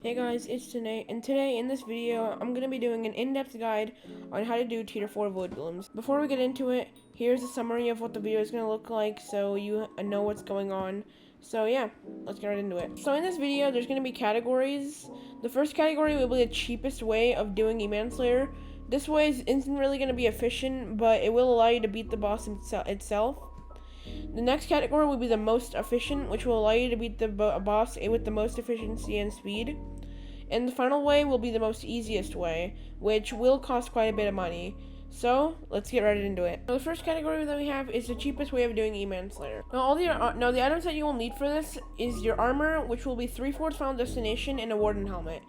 Hey guys, it's Tanay, and today in this video, I'm going to be doing an in-depth guide on how to do tier 4 void blooms. Before we get into it, here's a summary of what the video is going to look like so you know what's going on. So yeah, let's get right into it. So in this video, there's going to be categories. The first category will be the cheapest way of doing Eman Slayer. This way isn't really going to be efficient, but it will allow you to beat the boss itself. The next category will be the most efficient, which will allow you to beat the boss with the most efficiency and speed. And the final way will be the most easiest way, which will cost quite a bit of money. So, let's get right into it. Now, the first category that we have is the cheapest way of doing Eman Slayer. Now, the items that you will need for this is your armor, which will be 3/4 Final Destination, and a Warden helmet.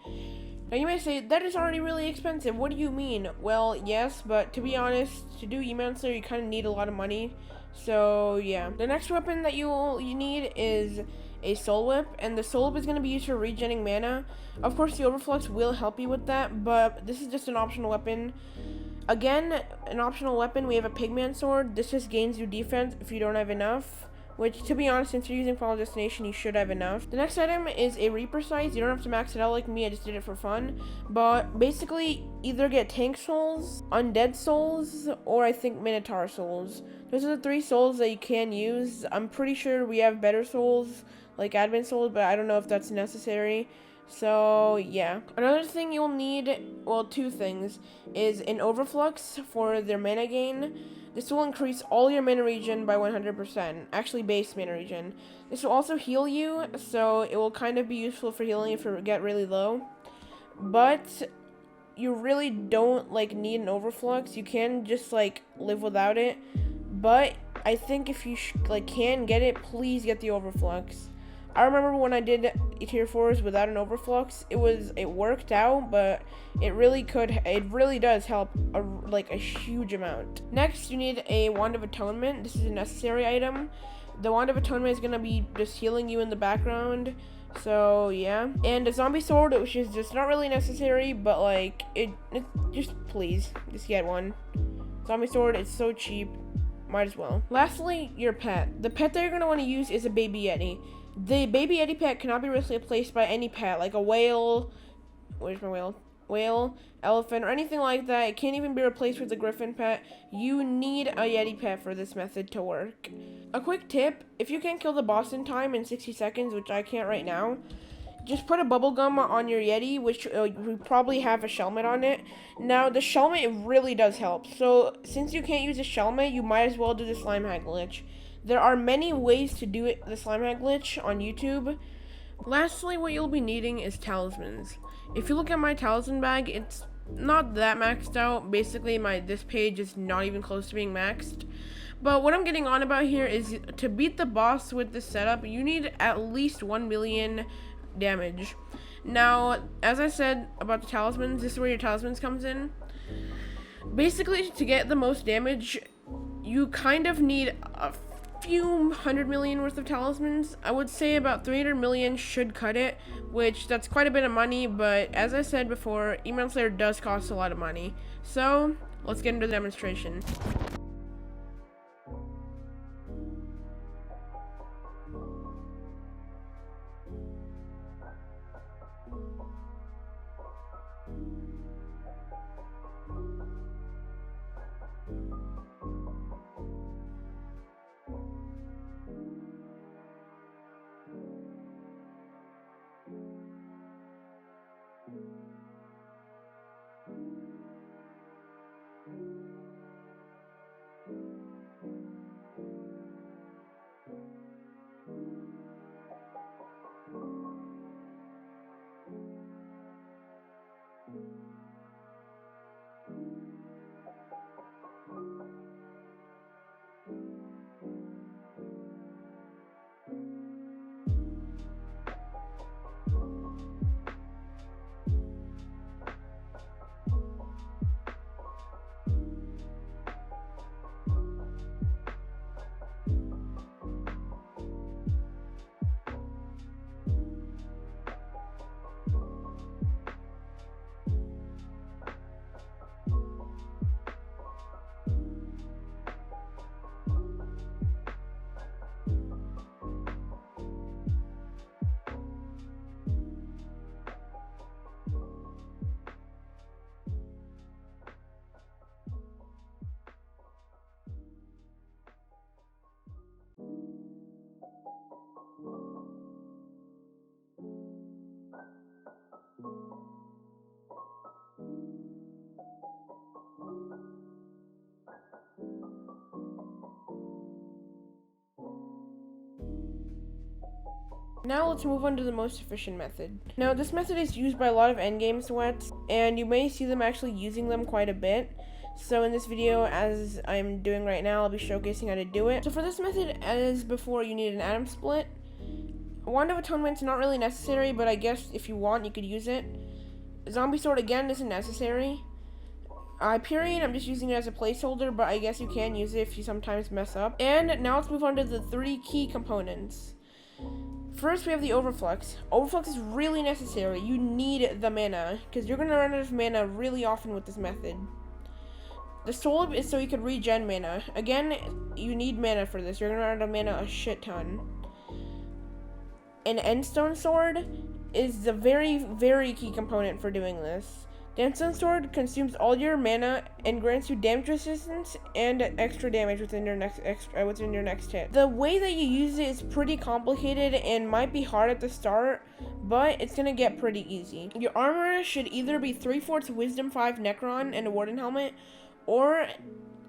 Now, you may say, that is already really expensive. What do you mean? Well, yes, but to be honest, to do Eman Slayer, you kind of need a lot of money. So, yeah. The next weapon that you need is a Soul Whip, and the Soul Whip is going to be used for regenerating mana. Of course, the Overflux will help you with that, but this is just an optional weapon. Again, an optional weapon, we have a Pigman Sword. This just gains you defense if you don't have enough. Which, to be honest, since you're using Final Destination, you should have enough. The next item is a Reaper Size. You don't have to max it out like me, I just did it for fun. But basically, either get Tank Souls, Undead Souls, or I think Minotaur Souls. Those are the 3 souls that you can use. I'm pretty sure we have better souls, like Admin Souls, but I don't know if that's necessary. So, yeah. Another thing you'll need, well, 2 things, is an Overflux for their mana gain. This will increase all your mana regen by 100%, actually base mana regen. This will also heal you, so it will kind of be useful for healing if you get really low. But you really don't need an Overflux. You can just live without it. But I think if you can get it, please get the Overflux. I remember when I did tier 4s without an Overflux, it worked out, but it really does help a huge amount. Next, you need a Wand of Atonement. This is a necessary item. The Wand of Atonement is going to be just healing you in the background. So, yeah. And a Zombie Sword, which is just not really necessary, but just please, just get one. Zombie Sword, it's so cheap. Might as well. Lastly, your pet. The pet that you're going to want to use is a Baby Yeti. The Baby Yeti pet cannot be replaced by any pet, like a whale. Where's my whale? Whale, elephant, or anything like that. It can't even be replaced with a griffin pet. You need a Yeti pet for this method to work. A quick tip, if you can't kill the boss in time in 60 seconds, which I can't right now, just put a bubblegum on your Yeti, which you probably have a Shelmet on it. Now, the Shelmet really does help. So, since you can't use a Shelmet, you might as well do the Slime Hack glitch. There are many ways to do the Slime Hack glitch on YouTube. Lastly, what you'll be needing is talismans. If you look at my talisman bag, it's not that maxed out. Basically, this page is not even close to being maxed. But what I'm getting on about here is to beat the boss with this setup, you need at least 1 million damage. Now, as I said about the talismans, this is where your talismans comes in. Basically, to get the most damage, you kind of need a few 100 million worth of talismans. I would say about 300 million should cut it, which that's quite a bit of money, but as I said before, Eman Slayer does cost a lot of money. So, let's get into the demonstration. Now let's move on to the most efficient method. Now this method is used by a lot of endgame sweats, and you may see them actually using them quite a bit. So in this video, as I'm doing right now, I'll be showcasing how to do it. So for this method, as before, you need an atom split. Wand of Atonement's not really necessary, but I guess if you want, you could use it. Zombie Sword, again, isn't necessary. Hyperion, I'm just using it as a placeholder, but I guess you can use it if you sometimes mess up. And now let's move on to the 3 key components. First, we have the Overflux. Overflux is really necessary. You need the mana, because you're going to run out of mana really often with this method. The Soul is so you can regen mana. Again, you need mana for this. You're going to run out of mana a shit ton. An Endstone Sword is the very, very key component for doing this. The Endstone Sword consumes all your mana and grants you damage resistance and extra damage within your next hit. The way that you use it is pretty complicated and might be hard at the start, but it's gonna get pretty easy. Your armor should either be 3/4 Wisdom 5 Necron and a Warden helmet, or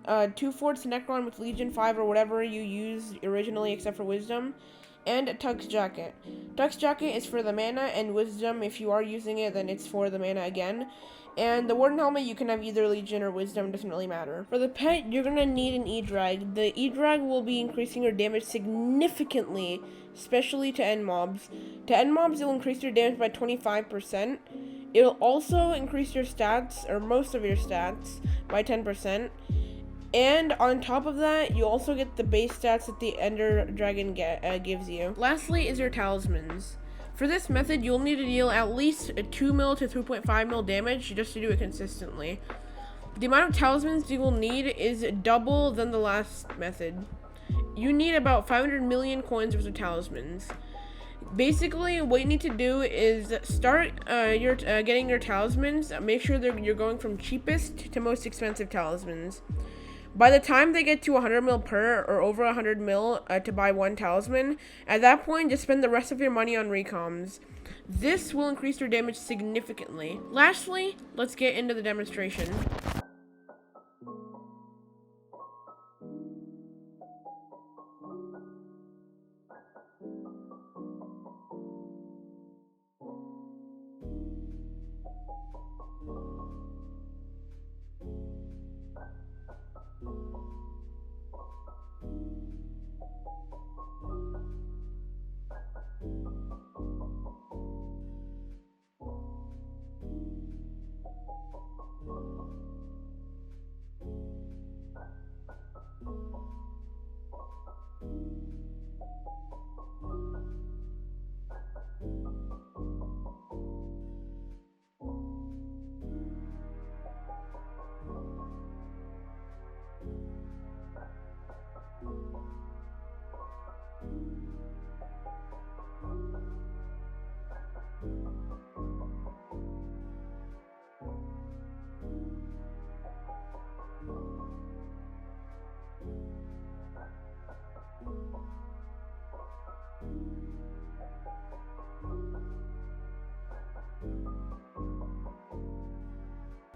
2/4 Necron with Legion 5 or whatever you used originally except for Wisdom, and a Tux Jacket. Tux Jacket is for the mana, and Wisdom, if you are using it, then it's for the mana again. And the Warden Helmet, you can have either Legion or Wisdom, doesn't really matter. For the pet, you're gonna need an E-Drag. The E-Drag will be increasing your damage significantly, especially to end mobs. To end mobs, it'll increase your damage by 25%. It'll also increase your stats, or most of your stats, by 10%. And on top of that, you also get the base stats that the Ender Dragon gives you. Lastly is your talismans. For this method, you'll need to deal at least 2 mil to 3.5 mil damage just to do it consistently. The amount of talismans you will need is double than the last method. You need about 500 million coins worth of talismans. Basically, what you need to do is start getting your talismans. Make sure that you're going from cheapest to most expensive talismans. By the time they get to 100 mil per, or over 100 mil to buy one talisman, at that point, just spend the rest of your money on recoms. This will increase your damage significantly. Lastly, let's get into the demonstration.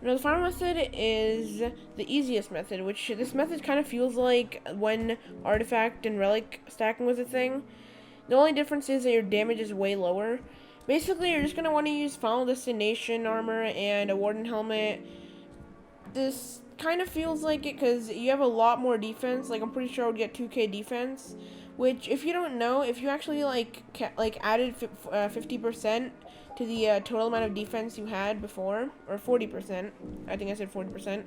Now the final method is the easiest method, which this method kind of feels like when artifact and relic stacking was a thing. The only difference is that your damage is way lower. Basically, you're just going to want to use Final Destination armor and a Warden helmet. This kind of feels like it because you have a lot more defense. Like, I'm pretty sure I would get 2k defense, which, if you don't know, if you actually added 50% to the total amount of defense you had before, or 40%, I think I said 40%,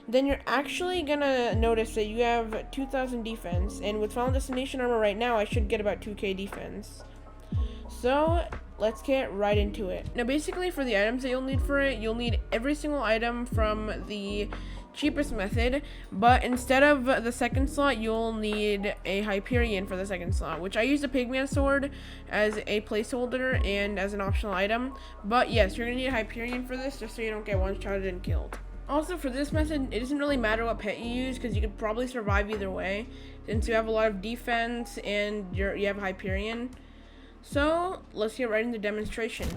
then you're actually gonna notice that you have 2,000 defense, and with Final Destination armor right now, I should get about 2k defense. So, let's get right into it. Now, basically, for the items that you'll need for it, you'll need every single item from the cheapest method, but instead of the second slot, you'll need a Hyperion for the second slot, which I used a Pigman sword as a placeholder and as an optional item. But yes, you're gonna need a Hyperion for this, just so you don't get one-shotted and killed. Also, for this method, it doesn't really matter what pet you use, because you could probably survive either way, since you have a lot of defense and you have Hyperion. So, let's get right into the demonstration.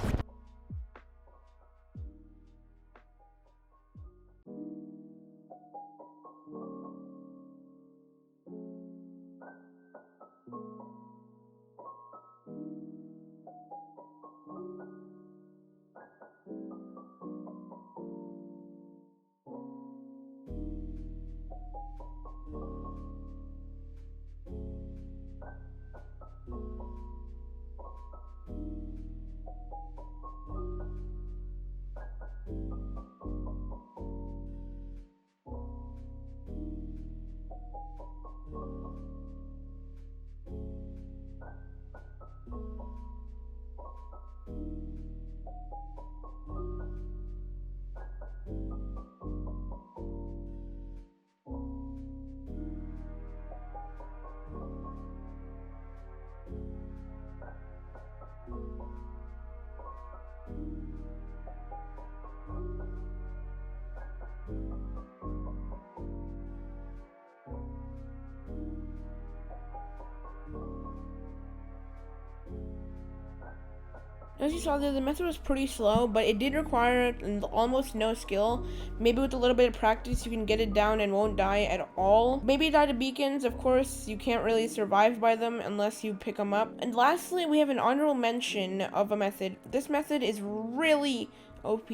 As you saw there, the method was pretty slow, but it did require almost no skill. Maybe with a little bit of practice, you can get it down and won't die at all. Maybe die to beacons. Of course, you can't really survive by them unless you pick them up. And lastly, we have an honorable mention of a method. This method is really OP,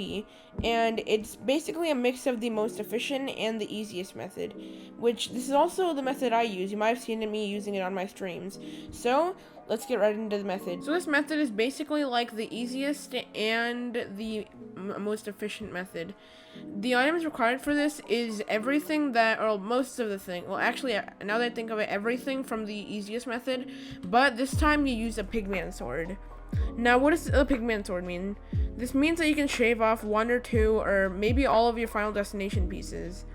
and it's basically a mix of the most efficient and the easiest method, which this is also the method I use. You might have seen me using it on my streams. So let's get right into the method. So this method is basically like the easiest and the most efficient method. The items required for this is everything that, or most of the thing, well actually now that I think of it, everything from the easiest method, but this time you use a pigman sword. Now, what does a pigman sword mean? This means that you can shave off 1 or 2 or maybe all of your Final Destination pieces.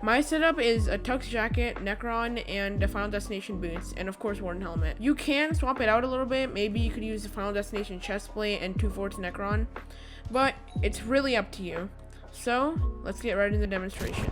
My setup is a tux jacket, Necron, and the Final Destination boots, and of course Warden helmet. You can swap it out a little bit. Maybe you could use the Final Destination chestplate and 2 forts Necron, but it's really up to you. So, let's get right into the demonstration.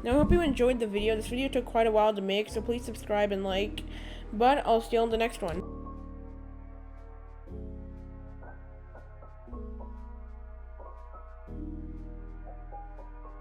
Now, I hope you enjoyed the video. This video took quite a while to make, so please subscribe and like, but I'll see you on the next one.